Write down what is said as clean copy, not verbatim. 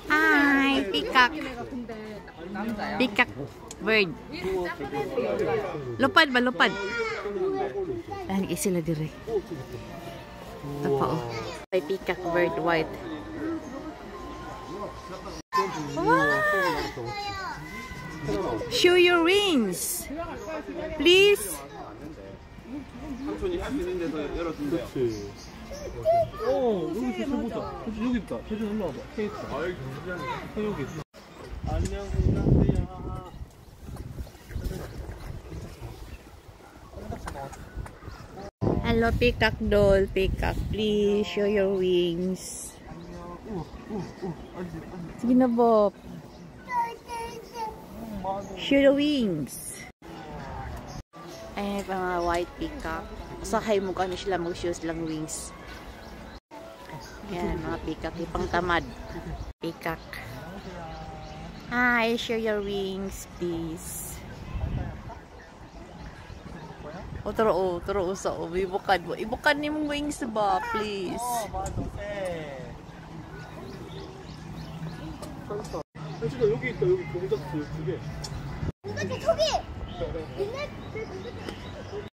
Hi, peacock. Peacock bird. Lupad ba, lupad? Ayan, sila dire. Ito pa, oh. May peacock bird, white. Wow! Show your wings, please. 삼촌이 할 수 있는 데서 열어준대요. 그렇지. 여기 보자. 여기 있다. 태준 일로 와봐. 케이크. 여기 있어. 안녕, 안녕하세요. Hello, peacock doll. Peacock, please show your wings. Sige na, Bob. Show the wings. Ay, mga white peacock. Usahay mo kami sila mag-show silang wings. Yan, mga peacock. Ipang tamad. Peacock. Hi, show your wings, please. O, turo sa o. Ibukad mo. Ibukad ni mong wings ba, please. 여기 있다. 여기 공작수 두 개. 저기!